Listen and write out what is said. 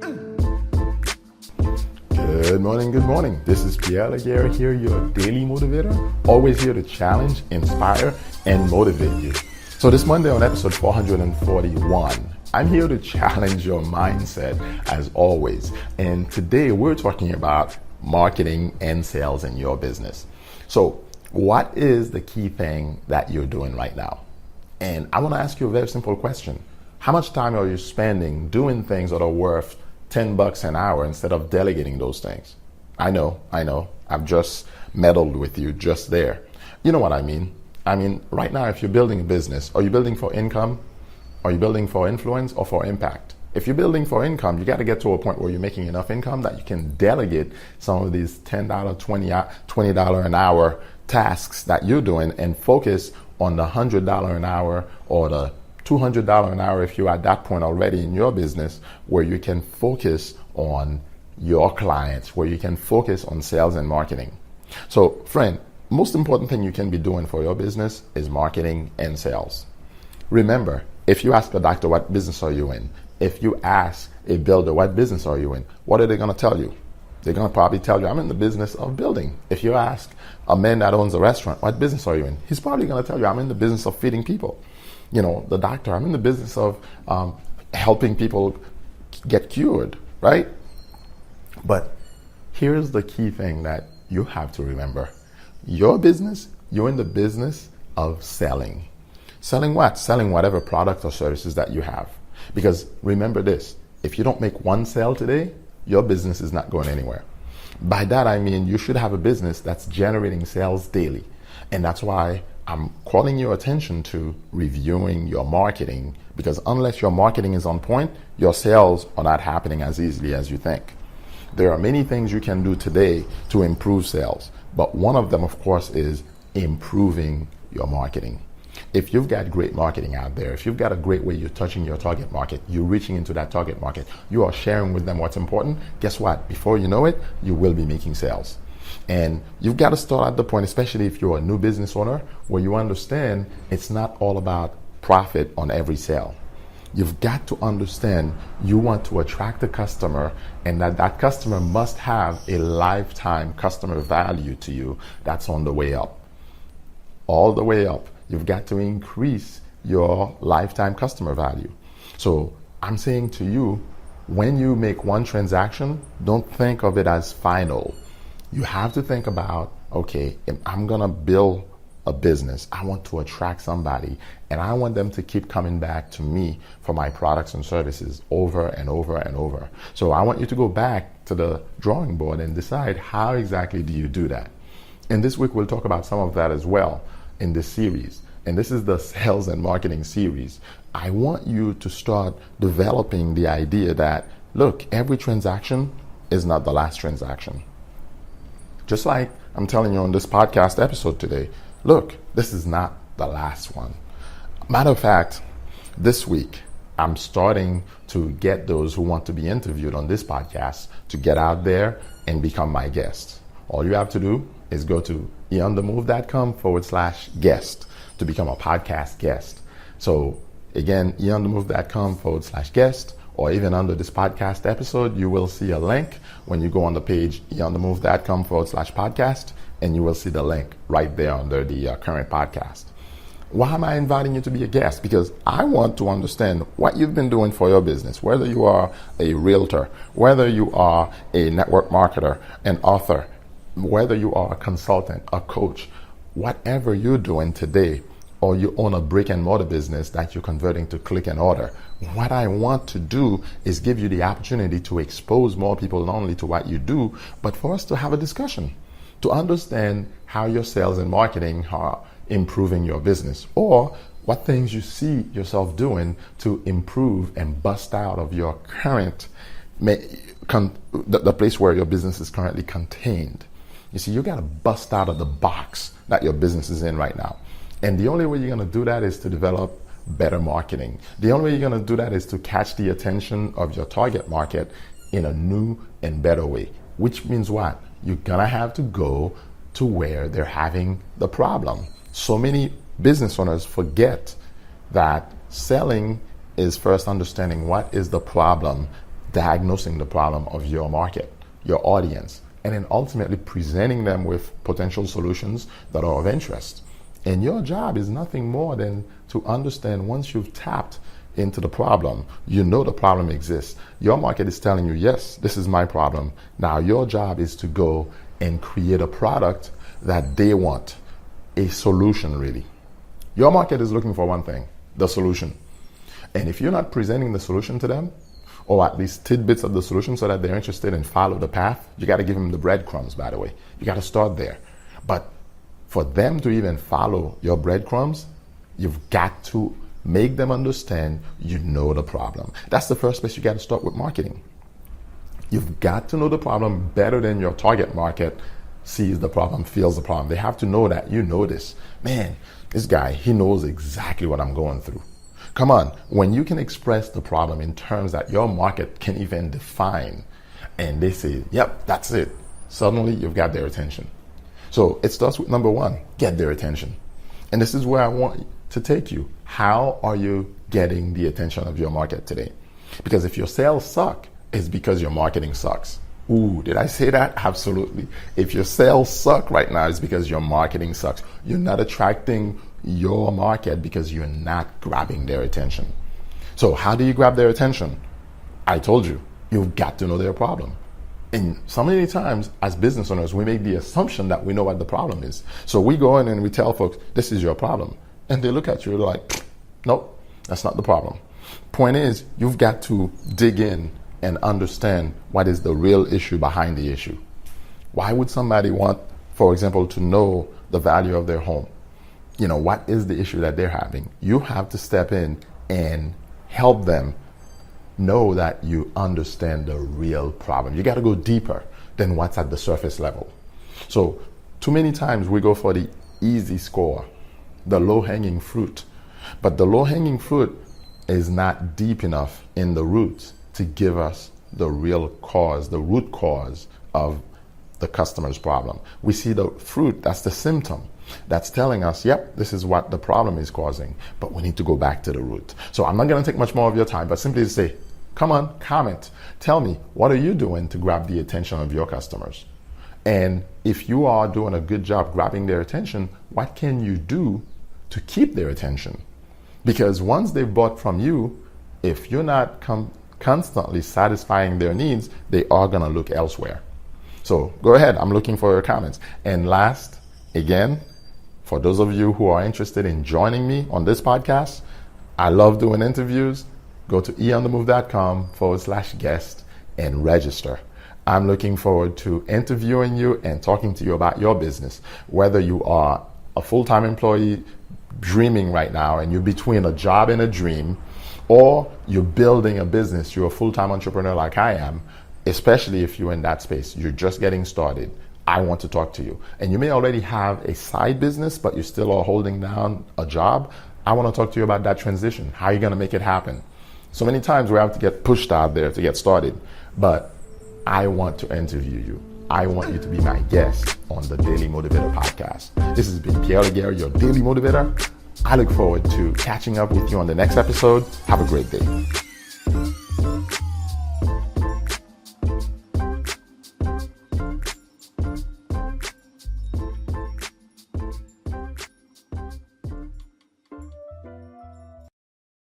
Good morning. This is Pierre Laguerre here, your daily motivator, always here to challenge, inspire, and motivate you. So this Monday on episode 441, I'm here to challenge your mindset as always. And today we're talking about marketing and sales in your business. So what is the key thing that you're doing right now? And I want to ask you a very simple question. How much time are you spending doing things that are worth $10 an hour instead of delegating those things? I know. I've just meddled with you just there. You know what I mean? Right now, if you're building a business, are you building for income? Are you building for influence or for impact? If you're building for income, you got to get to a point where you're making enough income that you can delegate some of these $10, $20 an hour tasks that you're doing and focus on the $100 an hour or the $200 an hour if you're at that point already in your business, where you can focus on your clients, where you can focus on sales and marketing. So, friend, most important thing you can be doing for your business is marketing and sales. Remember, if you ask a doctor, what business are you in? If you ask a builder, what business are you in? What are they going to tell you? They're going to probably tell you, I'm in the business of building. If you ask a man that owns a restaurant, what business are you in? He's probably going to tell you, I'm in the business of feeding people. You know, the doctor, I'm in the business of helping people get cured, right? But here's the key thing that you have to remember. Your business, you're in the business of selling. Selling what? Selling whatever product or services that you have. Because remember this, if you don't make one sale today, your business is not going anywhere. By that I mean you should have a business that's generating sales daily. And that's why I'm calling your attention to reviewing your marketing, because unless your marketing is on point, your sales are not happening as easily as you think. There are many things you can do today to improve sales, but one of them, of course, is improving your marketing. If you've got great marketing out there, if you've got a great way you're touching your target market, you're reaching into that target market, you are sharing with them what's important, guess what? Before you know it, you will be making sales. And you've got to start at the point, especially if you're a new business owner, where you understand it's not all about profit on every sale. You've got to understand you want to attract a customer, and that customer must have a lifetime customer value to you that's on the way up. All the way up. You've got to increase your lifetime customer value. So I'm saying to you, when you make one transaction, don't think of it as final. You have to think about, okay, if I'm going to build a business, I want to attract somebody, and I want them to keep coming back to me for my products and services over and over and over. So I want you to go back to the drawing board and decide, how exactly do you do that? And this week we'll talk about some of that as well in this series. And this is the sales and marketing series. I want you to start developing the idea that, look, every transaction is not the last transaction. Just like I'm telling you on this podcast episode today, look, this is not the last one. Matter of fact, this week, I'm starting to get those who want to be interviewed on this podcast to get out there and become my guests. All you have to do is go to eonthemove.com/guest to become a podcast guest. So again, eonthemove.com/guest. Or even under this podcast episode, you will see a link when you go on the page eonthemove.com/podcast, and you will see the link right there under the current podcast. Why am I inviting you to be a guest? Because I want to understand what you've been doing for your business, whether you are a realtor, whether you are a network marketer, an author, whether you are a consultant, a coach, whatever you're doing today, or you own a brick and mortar business that you're converting to click and order. What I want to do is give you the opportunity to expose more people not only to what you do, but for us to have a discussion, to understand how your sales and marketing are improving your business, or what things you see yourself doing to improve and bust out of your current, the place where your business is currently contained. You see, you got to bust out of the box that your business is in right now. And the only way you're going to do that is to develop better marketing. The only way you're going to do that is to catch the attention of your target market in a new and better way. Which means what? You're going to have to go to where they're having the problem. So many business owners forget that selling is first understanding what is the problem diagnosing the problem of your market, your audience, and then ultimately presenting them with potential solutions that are of interest. And your job is nothing more than to understand, once you've tapped into the problem, you know the problem exists. Your market is telling you, yes, this is my problem. Now your job is to go and create a product that they want, a solution really. Your market is looking for one thing, the solution. And if you're not presenting the solution to them, or at least tidbits of the solution so that they're interested and follow the path, you got to give them the breadcrumbs, by the way. You got to start there. But for them to even follow your breadcrumbs, you've got to make them understand you know the problem. That's the first place you got to start with marketing. You've got to know the problem better than your target market sees the problem, feels the problem. They have to know that you know this. Man, this guy, he knows exactly what I'm going through. Come on, when you can express the problem in terms that your market can even define, and they say, yep, that's it, suddenly you've got their attention. So it starts with number one, get their attention. And this is where I want to take you. How are you getting the attention of your market today? Because if your sales suck, it's because your marketing sucks. Ooh, did I say that? Absolutely. If your sales suck right now, it's because your marketing sucks. You're not attracting your market because you're not grabbing their attention. So how do you grab their attention? I told you, you've got to know their problem. And so many times as business owners, we make the assumption that we know what the problem is. So we go in and we tell folks, this is your problem. And they look at you like, nope, that's not the problem. Point is, you've got to dig in and understand what is the real issue behind the issue. Why would somebody want, for example, to know the value of their home? You know, what is the issue that they're having? You have to step in and help them know that you understand the real problem. You got to go deeper than what's at the surface level. So too many times we go for the easy score, the low-hanging fruit. But the low-hanging fruit is not deep enough in the roots to give us the real cause, the root cause of the customer's problem. We see the fruit, that's the symptom. That's telling us, yep, this is what the problem is causing, but we need to go back to the root. So I'm not going to take much more of your time, but simply to say, come on, comment. Tell me, what are you doing to grab the attention of your customers? And if you are doing a good job grabbing their attention, what can you do to keep their attention? Because once they've bought from you, if you're not constantly satisfying their needs, they are going to look elsewhere. So go ahead, I'm looking for your comments. And last, again, for those of you who are interested in joining me on this podcast, I love doing interviews. Go to eonthemove.com/guest and register. I'm looking forward to interviewing you and talking to you about your business. Whether you are a full-time employee dreaming right now and you're between a job and a dream, or you're building a business, you're a full-time entrepreneur like I am, especially if you're in that space, you're just getting started, I want to talk to you. And you may already have a side business, but you still are holding down a job. I want to talk to you about that transition. How are you going to make it happen? So many times we have to get pushed out there to get started, but I want to interview you. I want you to be my guest on the Daily Motivator podcast. This has been Pierre Laguerre, your Daily Motivator. I look forward to catching up with you on the next episode. Have a great day.